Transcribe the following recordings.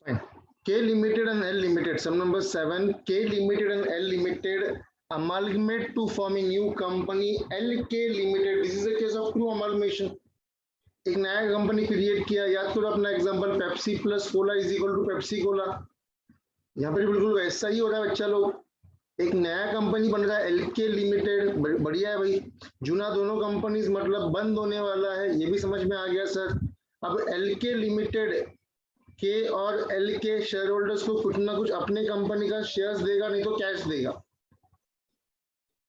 K Limited and L Limited. Sum number 7. K Limited and L Limited amalgamate to form a new company LK Limited. This is a case of true amalgamation. एक नया company create किया. याद करो अपना example, Pepsi plus cola is equal to Pepsi cola. यहाँ पर बिल्कुल वैसा ही हो रहा है बच्चा लोग. एक नया कंपनी बन रहा है एलके लिमिटेड. बढ़िया है भाई. जूना दोनों कंपनीज मतलब बंद होने वाला है, ये भी समझ में आ गया सर. अब एलके लिमिटेड के और एल के शेयर होल्डर्स को कुछ ना कुछ अपने कंपनी का शेयर्स देगा, नहीं तो कैश देगा.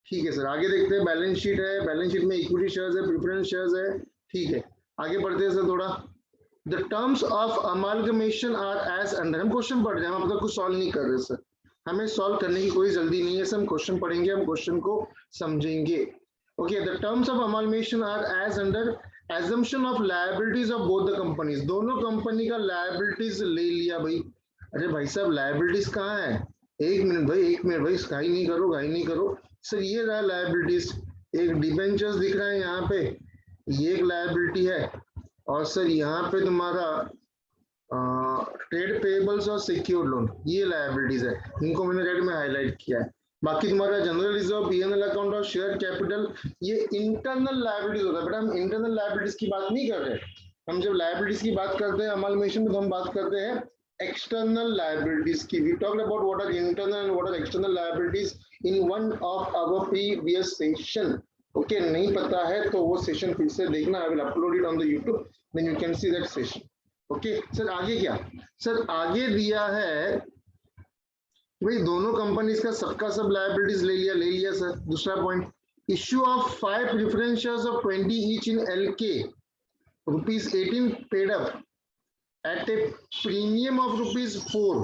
ठीक है सर, आगे देखते हैं. बैलेंस शीट है, बैलेंस शीट में इक्विटी शेयर्स है, प्रेफरेंस शेयर्स है. ठीक है, आगे बढ़ते हैं सर थोड़ा. The terms of amalgamation are as under. हम क्वेश्चन पढ़ रहे हैं, हम मतलब कुछ सॉल्व नहीं कर रहे सर. हमें सॉल्व करने की कोई जल्दी नहीं है सर. हम क्वेश्चन पढ़ेंगे, हम क्वेश्चन को समझेंगे. Okay, the terms of amalgamation are as under. Assumption of liabilities of both the companies. दोनों कंपनी का लायबिलिटीज ले लिया भाई. अरे भाई साहब, लायबिलिटीज कहाँ है? एक मिनट भाई, एक मिनट भाई, घाई नहीं करो, घाई नहीं करो सर. ये रहा लायबिलिटीज. एक डिबेंचर्स दिख रहा है यहाँ पे, ये एक लायबिलिटी है. और सर यहाँ पे तुम्हारा ट्रेड पेबल्स और सिक्योर्ड लोन, ये लायबिलिटीज है. इनको मैंने रेड में हाईलाइट किया है. बाकी तुम्हारा जनरल रिजर्व, पीएनएल अकाउंट और शेयर कैपिटल, ये इंटरनल लायबिलिटीज होता है. बट हम इंटरनल लायबिलिटीज की बात नहीं कर रहे. हम जब लायबिलिटीज की बात करते हैं अमालगमेशन में, तो हम बात करते हैं एक्सटर्नल लायबिलिटीज की. We talked about what are internal and what are external liabilities in one of our previous session. Okay, नहीं पता है तो वो सेशन फिर से देखना. I will upload it on the YouTube, then you can see that session. Okay sir, आगे क्या सर? आगे दिया है भाई दोनों कंपनीज का सबका सब लायबिलिटीज ले लिया सर. दूसरा point, issue of 5 preference shares of 20 each in L K, ₹18 paid up at a premium of ₹4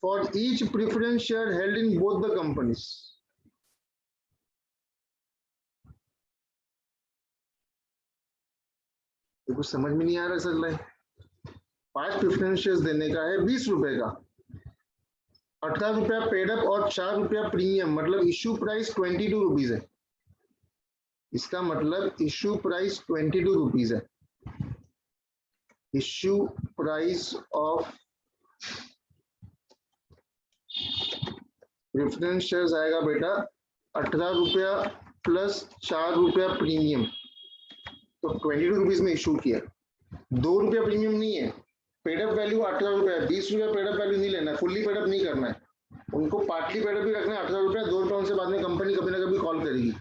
for each preference share held in both the companies. ये कुछ समझ में नहीं आ रहा सर. 5 प्रेफरेंस शेयर्स देने का है ₹20 का, ₹18 पेड अप और ₹4 प्रीमियम. मतलब इश्यू प्राइस ₹22 है. इसका मतलब इश्यू प्राइस ₹22 है. Issue price of preference shares आएगा बेटा ₹18 प्लस ₹4 प्रीमियम. तो ₹22 में इश्यू किया. ₹2 प्रीमियम नहीं है. पेडअप वैल्यू ₹18 है. ₹20 पेडअप वैल्यू नहीं लेना है, फुल्ली पेडअप नहीं करना है. उनको पार्टली पेडअप भी रखना है. ₹18, ₹2 उनसे बाद में कंपनी कभी ना कभी कॉल करेगी.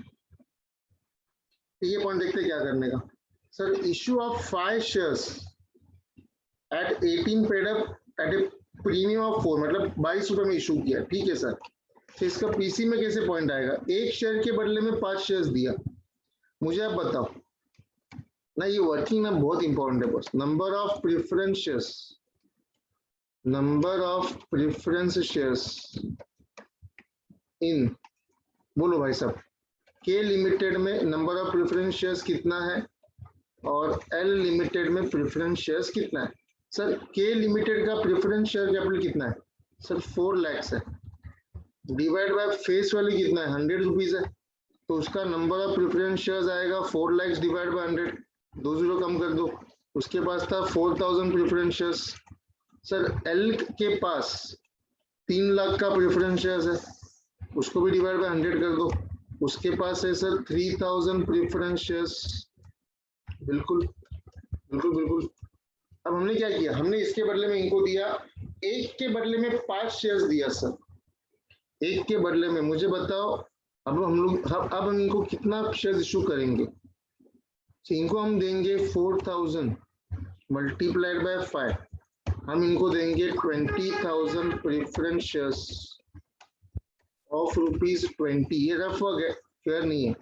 ये पॉइंट देखते क्या करने का sir. Issue of 5 shares at 18 paid up at A premium of 4, मतलब ₹22 में इशू किया. ठीक है सर. तो इसका पीसी में कैसे पॉइंट आएगा? एक शेयर के बदले में 5 शेयर्स दिया. मुझे आप बताओ ना, ये वर्किंग ना बहुत इंपॉर्टेंट है बस. Number of preference shares, number of preference shares in, बोलो भाई साहब, के लिमिटेड में नंबर ऑफ प्रेफरेंस शेयर्स कितना है और एल लिमिटेड में प्रेफरेंस शेयर्स कितना है? सर के लिमिटेड का प्रेफरेंस शेयर कैपिटल कितना है सर? 4 लाख है. डिवाइड बाय फेस वैल्यू कितना है? ₹100 है. तो उसका नंबर ऑफ प्रेफरेंस शेयर्स आएगा 4 लाख डिवाइड बाय 100. 2 जीरो कम कर दो. उसके पास था 4000 प्रेफरेंस शेयर्स. सर एल के पास 3 लाख का प्रेफरेंस शेयर्स है, उसको भी डिवाइड बाय 100 कर दो. उसके पास है सर 3000 प्रेफरेंस शेयर्स. बिल्कुल बिल्कुल बिल्कुल. अब हमने क्या किया? हमने इसके बदले में इनको दिया, एक के बदले में 5 शेयर्स दिया सर. एक के बदले में मुझे बताओ अब हम इनको कितना शेयर्स इशू करेंगे? तो इनको हम देंगे 4000 मल्टीप्लाइड बाय 5. हम इनको देंगे 20,000 प्रेफरेंस शेयर्स ऑफ ₹20. ये रफ वर्क है, फेयर नहीं है.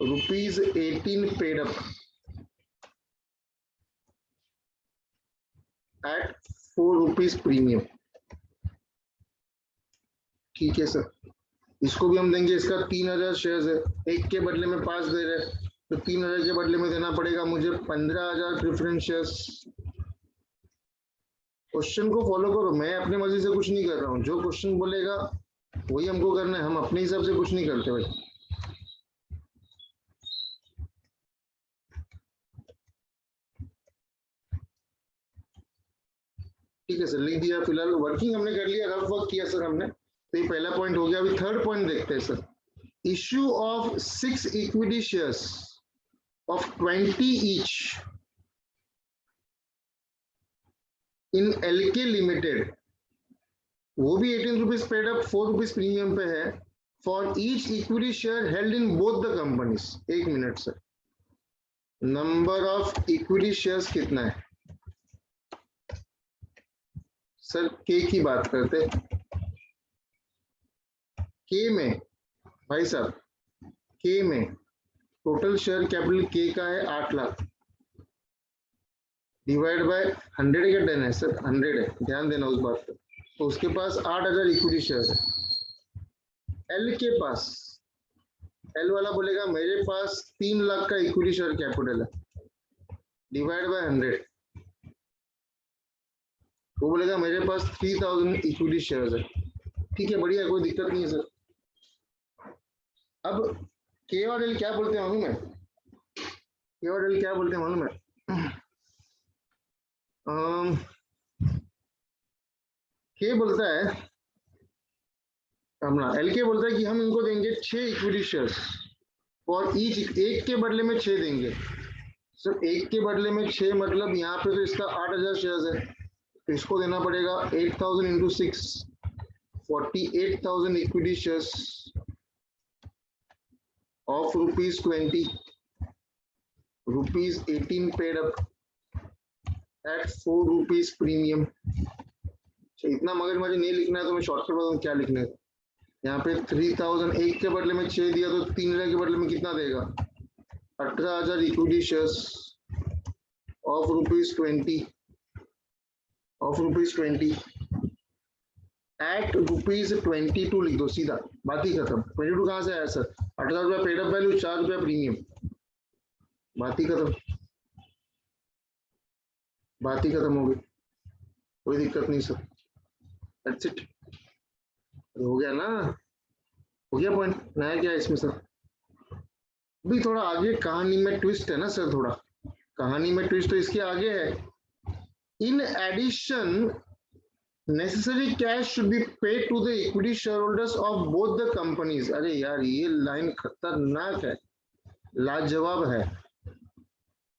₹18 पेड अप एट ₹4 प्रीमियम. ठीक है सर. इसको भी हम देंगे. इसका 3000 शेयर्स है, एक के बदले में 5 दे रहे, तो 3000 के बदले में देना पड़ेगा मुझे 15000 प्रेफरेंस शेयर्स. क्वेश्चन को फॉलो करो, मैं अपने मर्जी से कुछ नहीं कर रहा हूँ. जो क्वेश्चन बोलेगा वही हमको करना है. हम अपने हिसाब से कुछ नहीं करते भाई. ठीक है सर, लिख दिया। फिलहाल वर्किंग हमने कर लिया, रफ वर्क किया सर हमने, तो ये पहला पॉइंट हो गया। अभी थर्ड पॉइंट देखते हैं sir. Issue of 6 equity shares of 20 each in LK limited, वो भी 18 rupees paid up, 4 rupees premium पे है, for each equity share held in both the companies. एक minute sir, number of equity shares कितना है sir? के की बात करते, के में भाई साहब, के में टोटल शेयर कैपिटल के का है 8 लाख, डिवाइड बाय 100 का 10 है सर, 100 है, ध्यान देना उस बात पर। तो उसके पास 8000 इक्विटी शेयर है। एल के पास, एल वाला बोलेगा मेरे पास 3 लाख का इक्विटी शेयर कैपिटल है, डिवाइड बाय 100, वो बोलेगा मेरे पास 3000 इक्विटी शेयर्स है। ठीक है, बढ़िया, कोई दिक्कत नहीं है सर। अब के और एल क्या बोलते हैं मालूम है? के और एल क्या बोलते हैं मालूम है? के बोलता है अपना, एल के बोलता है कि हम इनको देंगे 6 इक्विटी शेयर्स, और ईच एक के बदले में 6 देंगे सर। एक के बदले में 6 मतलब यहाँ पे तो इसका 8000 शेयर्स है, तो इसको देना पड़ेगा 8000 into 6, 48,000 equity shares of ₹20, ₹18 paid up at 4 rupees premium. इतना मगजमारी नहीं लिखना है तो मैं शॉर्टकट बताऊँ क्या लिखने है। यहाँ पे 3000, एक के बदले में 6 दिया तो 3000 के बदले में कितना देगा? 18,000 इक्विटी शेयर्स ऑफ ₹20 एट ₹22 लिख दो सीधा, बात ही खत्म। 22 कहाँ से आया सर? 18,000 रुपया पेड अप वैल्यू, 4 रुपया प्रीमियम, बात ही खत्म, बात ही खत्म हो गई, कोई दिक्कत नहीं सर। दैट्स इट, हो गया ना, हो गया पॉइंट, नया क्या है इसमें सर? अभी थोड़ा आगे कहानी में ट्विस्ट है ना सर, थोड़ा कहानी में ट्विस्ट तो इसके आगे है। In addition necessary cash should be paid to the equity shareholders of both the companies। अरे यार ये लाइन खतरनाक है, लाजवाब है।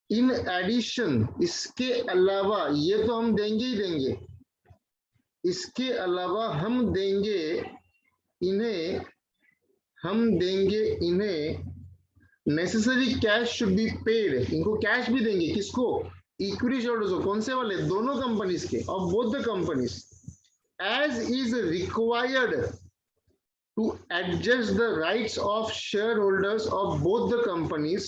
इन एडिशन, इसके अलावा, ये तो हम देंगे ही देंगे, इसके अलावा हम देंगे इन्हें, necessary cash should be paid, इनको कैश भी देंगे, किसको? इक्विटी शेयरहोल्डर्स को। कौन से वाले? दोनों कंपनीज के, of both the companies, as is required to adjust the rights of shareholders of both the companies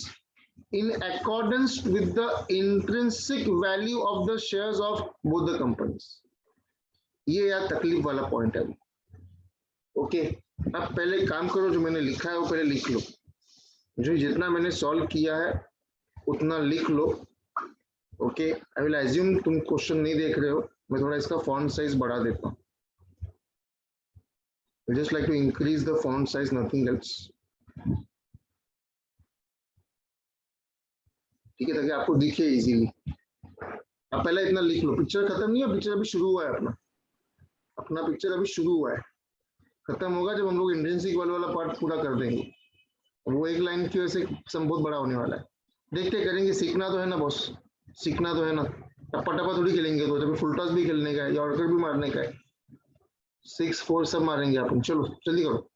in accordance with the intrinsic value of the shares of both the companies। ये यार तकलीफ वाला point है। Okay, अब पहले काम करो, जो मैंने लिखा है वो पहले लिख लो, जो जितना मैंने सॉल्व किया है उतना लिख लो। ओके, आई विल एज्यूम तुम क्वेश्चन नहीं देख रहे हो, मैं थोड़ा इसका फॉन्ट साइज बढ़ा देता हूँ। I just like to increase the font size, nothing else। ठीक है, ताकि आपको दिखे इजीली। अब पहले इतना लिख लो, पिक्चर खत्म नहीं है, पिक्चर अभी शुरू हुआ है अपना, पिक्चर अभी शुरू हुआ है, खत्म होगा जब हम लोग इंट्रिंसिक वाला पार्ट पूरा कर देंगे। वो एक लाइन की वजह से सम बहुत बड़ा होने वाला है, देखते करेंगे। सीखना तो है ना बॉस, सीखना तो है ना, टप्पा टप्पा थोड़ी खेलेंगे, तो जब फुल टॉस भी खेलने का है, यॉर्कर भी मारने का है, 6 4 सब मारेंगे अपन। चलो जल्दी करो।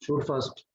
Shoot fast.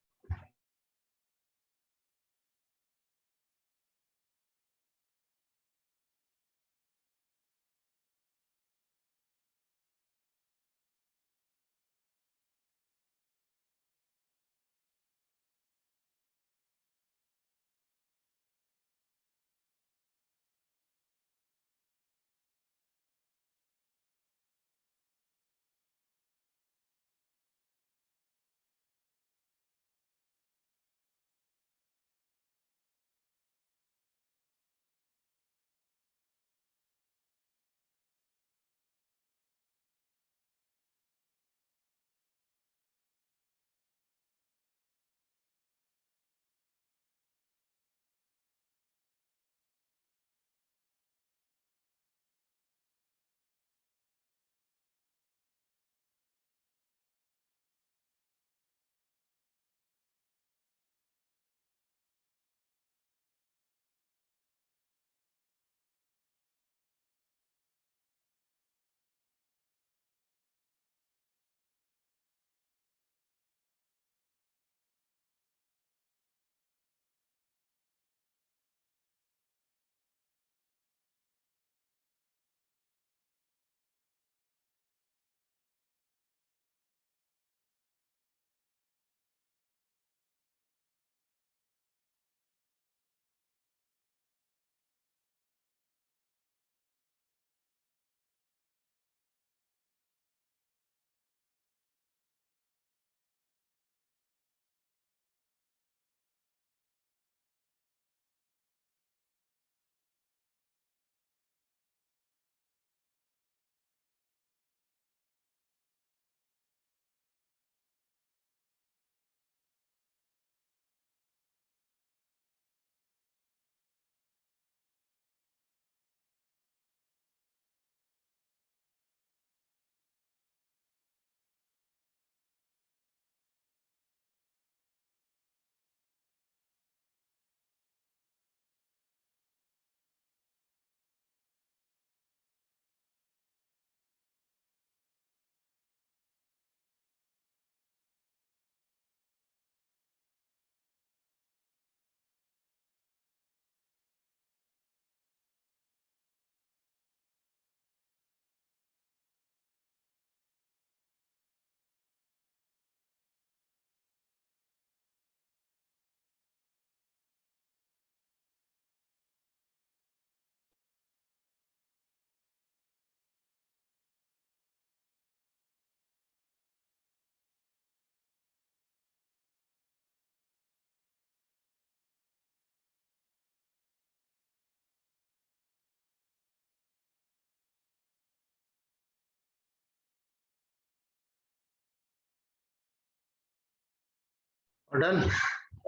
Done,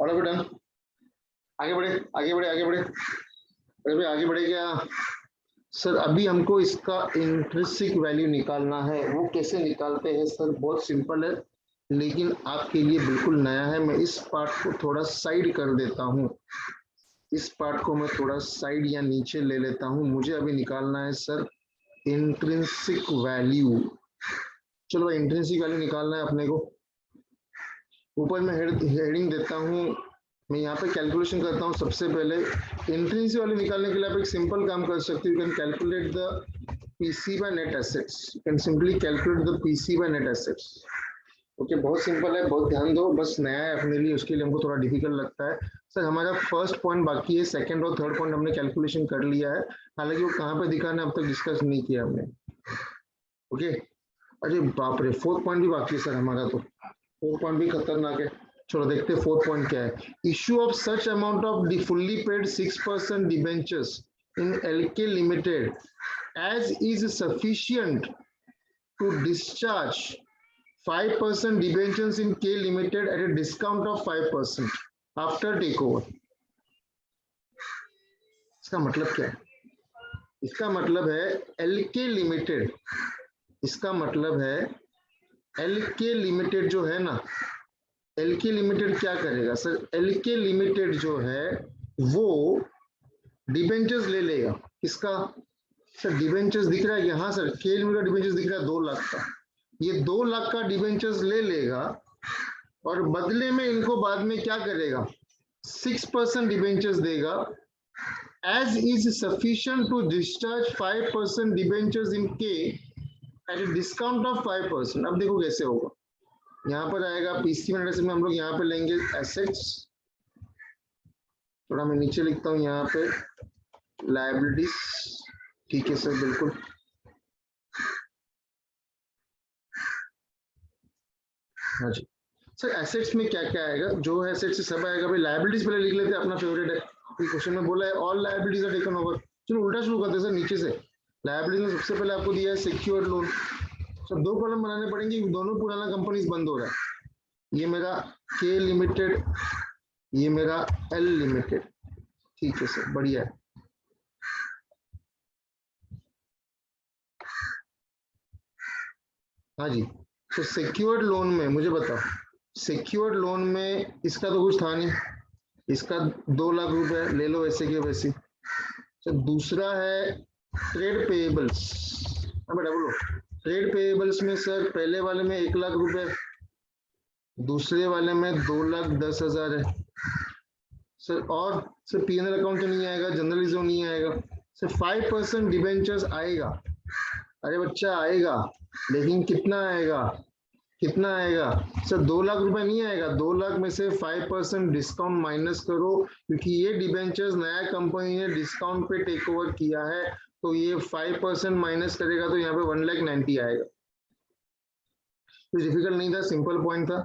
order done. आगे बढ़े, आगे बढ़े, आगे बढ़े। अरे भाई आगे बढ़े क्या सर? अभी हमको इसका इंट्रिंसिक वैल्यू निकालना है। वो कैसे निकालते हैं सर? बहुत सिंपल है, लेकिन आपके लिए बिल्कुल नया है। मैं इस पार्ट को थोड़ा साइड कर देता हूँ, इस पार्ट को मैं थोड़ा साइड या नीचे ले लेता हूँ। मुझे अभी निकालना है सर इंट्रिंसिक वैल्यू। चलो इंट्रिंसिक वैल्यू निकालना है अपने को। ऊपर मैं हेडिंग देता हूँ, मैं यहाँ पे कैलकुलेशन करता हूँ। सबसे पहले इंट्रिंसिक वैल्यू निकालने के लिए आप एक सिंपल काम कर सकते हो। You can calculate the PC by net assets. You can simply calculate the PC by net assets. Okay, बहुत सिंपल है, बहुत ध्यान दो। बस नया है अपने लिए, उसके लिए हमको थोड़ा डिफिकल्ट लगता है। सर हमारा फर्स्ट पॉइंट बाकी है, सेकंड और थर्ड पॉइंट हमने कैलकुलेशन कर लिया है। हालांकि वो कहाँ पे दिखाना है अब तक डिस्कस नहीं किया हमने। ओके, अरे बाप रे, फोर्थ पॉइंट भी बाकी है सर हमारा। तो फोर्थ पॉइंट भी खतरनाक है। चलो देखते हैं फोर्थ पॉइंट क्या है। Issue of such amount of the fully paid 6% debentures in LK limited as is sufficient to discharge 5% debentures in K Limited at a discount of 5% after takeover। इसका मतलब क्या है? इसका मतलब है LK लिमिटेड, इसका मतलब है LK लिमिटेड जो है ना, LK लिमिटेड क्या करेगा सर? LK लिमिटेड जो है वो डिबेंचर्स ले लेगा। किसका सर? डिबेंचर्स दिख रहा है कि हाँ सर, K लिमिटेड डिबेंचर्स दिख रहा है 2 लाख का। ये 2 लाख का डिबेंचर्स ले लेगा और बदले में इनको बाद में क्या करेगा, 6% डिबेंचर्स देगा, as is sufficient to discharge 5% debentures in के एट ए डिस्काउंट ऑफ 5%। अब देखो कैसे होगा, यहाँ पर आएगा पीसी में में हम लोग यहाँ पे लेंगे एसेट्स, थोड़ा मैं नीचे लिखता हूँ यहाँ पे लायबिलिटीज, ठीक है सर बिल्कुल। हाँ जी सर, एसेट्स में क्या क्या आएगा, जो एसेट्स सब आएगा भाई, लायबिलिटीज पहले लिख लेते हैं, अपना फेवरेट है, क्वेश्चन में बोला है all liabilities are taken over. चलो उल्टा शुरू करते हैं सर, नीचे से लायबिलिटीज में सबसे पहले आपको दिया है सिक्योर्ड लोन। सर 2 कॉलम बनाने पड़ेंगे, दोनों पुराना कंपनीज बंद हो रहा है, ये मेरा के लिमिटेड, ये मेरा एल लिमिटेड, ठीक है सर बढ़िया है। हाँ जी, तो सिक्योर्ड लोन में मुझे बताओ, सिक्योर्ड लोन में इसका तो कुछ था नहीं, इसका 2 लाख रुपए ले लो वैसे के वैसे। तो दूसरा है ट्रेड पेएबल्स, बेटा बोलो, ट्रेड पेएबल्स में सर पहले वाले में 1 लाख रुपए, दूसरे वाले में 2,10,000 है सर, और सर पीएनएल अकाउंट तो नहीं आएगा, जनरल रिजर्व नहीं आएगा सर, 5% डिबेंचर्स आएगा, अरे बच्चा आएगा, लेकिन कितना आएगा, कितना आएगा सर, 2 लाख रुपए नहीं आएगा, 2 लाख में से 5% डिस्काउंट माइनस करो, क्योंकि ये डिबेंचर्स नया कंपनी ने डिस्काउंट पे टेक ओवर किया है, तो ये 5% माइनस करेगा तो यहाँ पे 1,90,000 आएगा। कुछ डिफिकल्ट नहीं था, सिंपल पॉइंट था।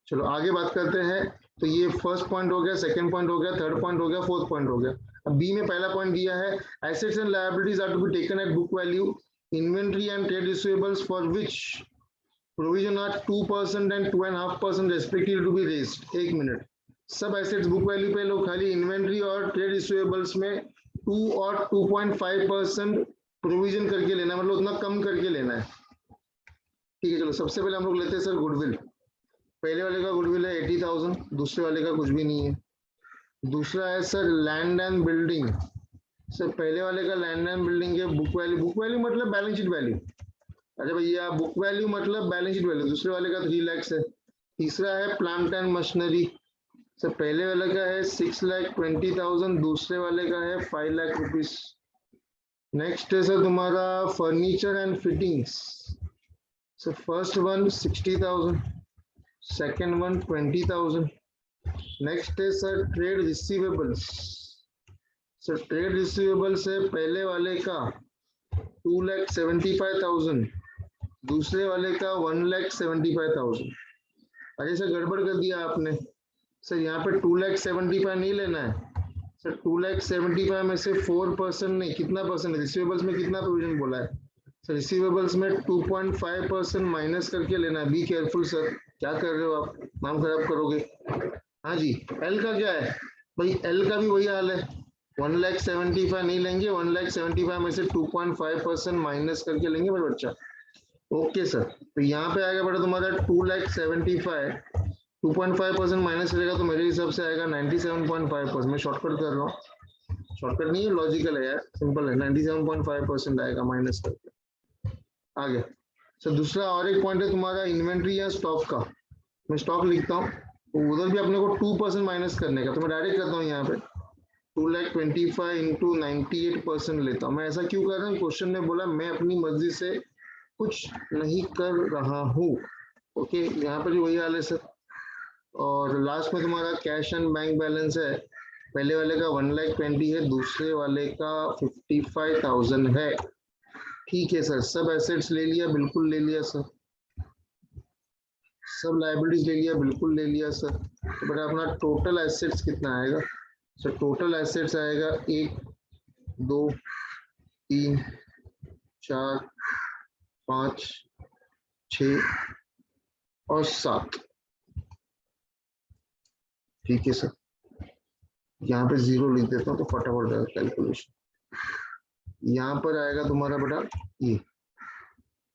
चलो आगे बात करते हैं, तो ये फर्स्ट पॉइंट हो गया, सेकंड पॉइंट हो गया, थर्ड पॉइंट हो गया, फोर्थ पॉइंट हो गया। अब बी में पहला पॉइंट दिया है, assets and liabilities are to be taken at book value, inventory and trade receivables for which provision are 2% and 2.5% respectively to be raised. 1 minute, सब एसेट्स बुक वैल्यू पे लो, खाली इन्वेंट्री और ट्रेड रिसीवेबल्स में 2 और 2.5% provision करके लेना, मतलब उतना कम करके लेना है, ठीक है। चलो सबसे पहले हम लोग लेते हैं सर गुडविल, पहले वाले का गुडविल है 80,000, दूसरे वाले का कुछ भी नहीं है। दूसरा है sir land and building, sir पहले वाले का लैंड एंड बिल्डिंग है बुक वैल्यू, बुक वैल्यू मतलब बैलेंस शीट वैल्यू, अरे भैया बुक वैल्यू मतलब बैलेंस शीट वैल्यू, दूसरे वाले का 3 लाख है। तीसरा है प्लांट एंड मशीनरी, सर पहले वाले का है 6,20,000, दूसरे वाले का है 5 लाख रुपीज। नेक्स्ट है सर तुम्हारा furniture and fittings, sir first one 60,000, second one 20,000. Next है sir trade receivables, sir trade receivables है पहले वाले का 2,75,000, दूसरे वाले का 1,75,000। अरे सर गड़बड़ कर दिया आपने, सर यहाँ पे 2,75,000 नहीं लेना है सर, 2,75,000 में से 4% नहीं, कितना परसेंट, रिसीवेबल्स में कितना प्रोविजन बोला है सर, रिसीवेबल्स में 2.5% माइनस करके लेना है। बी केयरफुल सर, क्या कर रहे हो आप, नाम खराब करोगे। हाँ जी, एल का क्या है भाई, एल का भी वही हाल है, 1,75,000 नहीं लेंगे, 1,75,000 में से 2.5% माइनस करके लेंगे मेरे बच्चा। ओके सर, तो यहाँ पे आएगा बेटा तुम्हारा 2,75,000, 2.5% माइनस करेगा तो मेरे हिसाब से आएगा 97.5%। मैं शॉर्टकट कर रहा हूँ, शॉर्टकट नहीं है, लॉजिकल है यार, सिंपल है, 97.5% आएगा माइनस करके। आगे सर दूसरा और एक पॉइंट है तुम्हारा इन्वेंट्री या स्टॉक का, मैं स्टॉक लिखता हूँ, तो उधर भी अपने को 2% माइनस करने का, तो मैं डायरेक्ट करता हूँ यहाँ पे 2,25,000 इंटू 98% लेता हूँ। मैं ऐसा क्यों कर रहा हूँ, क्वेश्चन ने बोला मैं अपनी मर्जी से कुछ नहीं कर रहा हूँ। ओके, यहाँ पर भी वही हाल है सर। और लास्ट में तुम्हारा कैश एंड बैंक बैलेंस है, पहले वाले का 1,20,000 है, दूसरे वाले का 55,000 है। ठीक है सर, सब एसेट्स ले लिया, बिल्कुल ले लिया सर, सब लायबिलिटीज ले लिया, बिल्कुल ले लिया सर। तो बेटा अपना टोटल एसेट्स कितना आएगा सर, टोटल एसेट्स आएगा 1 2 3 4 5 6 और 7। ठीक है सर, यहाँ पे 0 लिख देता हूँ तो फटाफट आएगा कैलकुलेशन। यहाँ पर आएगा तुम्हारा बेटा ये,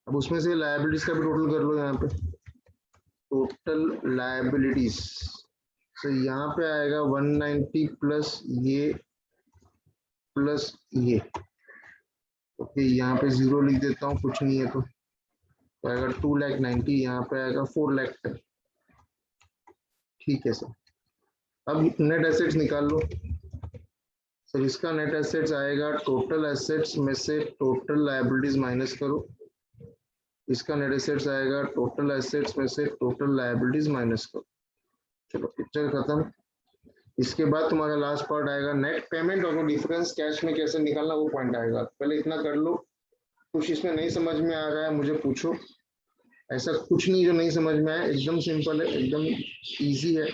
अब उसमें से लायबिलिटीज का भी टोटल कर लो, यहाँ पे टोटल लायबिलिटीज, तो यहाँ पे आएगा 190 प्लस ये प्लस ये। ओके, यहाँ पे 0 लिख देता हूँ, कुछ नहीं है तो आएगा 2,90,000, यहाँ पे आएगा 4,10,000। ठीक है सर। अब नेट एसेट्स निकाल लो सर। इसका नेट एसेट्स आएगा, टोटल एसेट्स में से टोटल लायबिलिटीज माइनस करो। इसका नेट एसेट्स आएगा, टोटल एसेट्स में से टोटल लायबिलिटीज माइनस करो। चलो पिक्चर खत्म। इसके बाद तुम्हारा लास्ट पार्ट आएगा नेट पेमेंट, और वो डिफरेंस कैश में कैसे निकालना वो पॉइंट आएगा। पहले इतना कर लो। कुछ इसमें नहीं समझ में आ रहा है मुझे पूछो। ऐसा कुछ नहीं जो नहीं समझ में आए, एकदम सिंपल है, एकदम इजी है।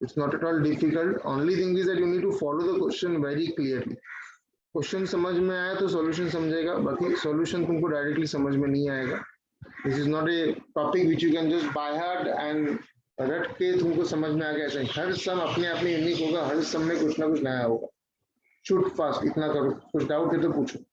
It's not at all difficult. Only thing is that you need to follow the question very clearly. Question समझ में आया तो सॉल्यूशन समझेगा, बाकी सॉल्यूशन तुमको डायरेक्टली समझ में नहीं आएगा। This is not a topic which you can just by heart and रट के तुमको समझ में आ गया। ऐसा हर सम अपने आप में यूनिक होगा, हर सम में कुछ ना कुछ नया होगा। शूट फास्ट, इतना करो। कुछ डाउट है तो पूछो।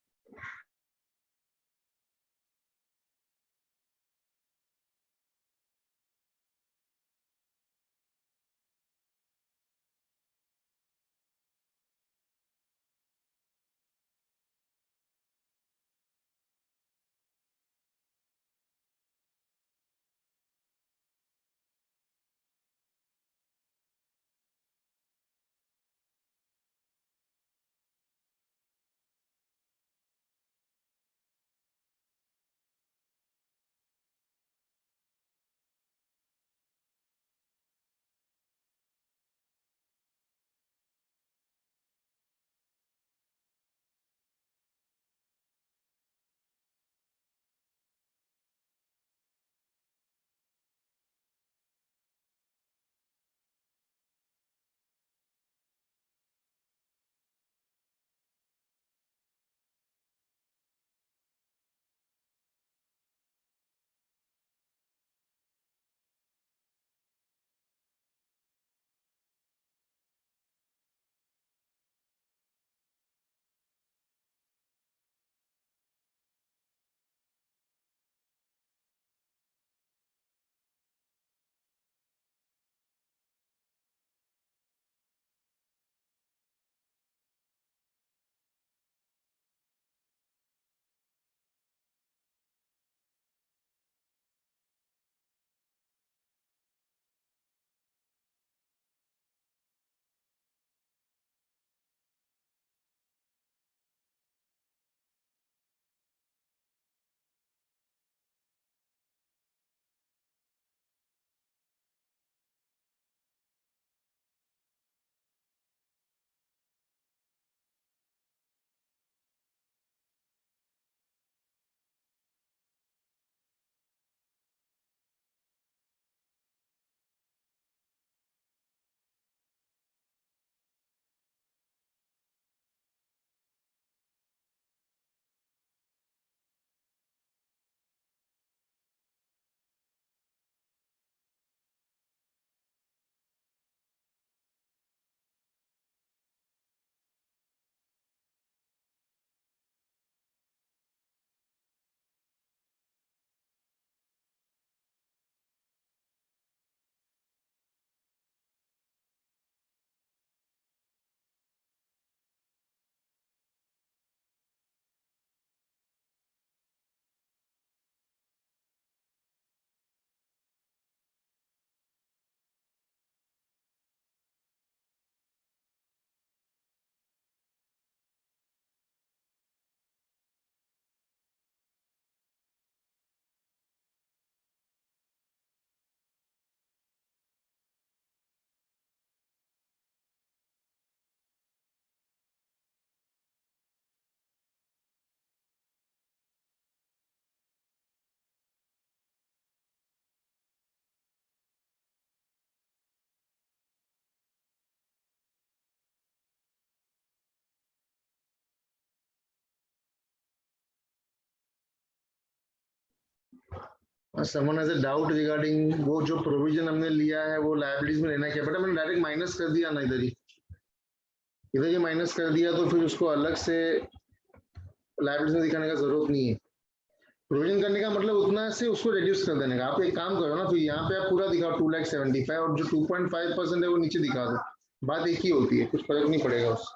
Someone has a doubt regarding वो जो प्रोविजन हमने लिया है वो लायबिलिटीज में लेना क्या, बेटा मैंने डायरेक्ट माइनस कर दिया ना। इधर ही माइनस कर दिया तो फिर उसको अलग से लायबिलिटीज में दिखाने का जरूरत नहीं है। प्रोविजन करने का मतलब उतना से उसको रिड्यूस कर देने का। आप एक काम करो ना, फिर यहाँ पे आप पूरा दिखाओ 2,75,000 और जो 2.5% है वो नीचे दिखा दो। बात एक ही होती है, कुछ फर्क नहीं पड़ेगा उससे।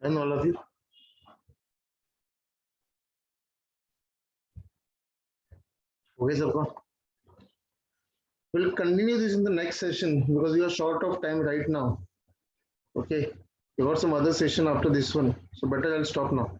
and all of you. Okay, Sabka. We'll continue this in the next session because we are short of time right now. Okay, we got some other session after this one, so better I'll stop now.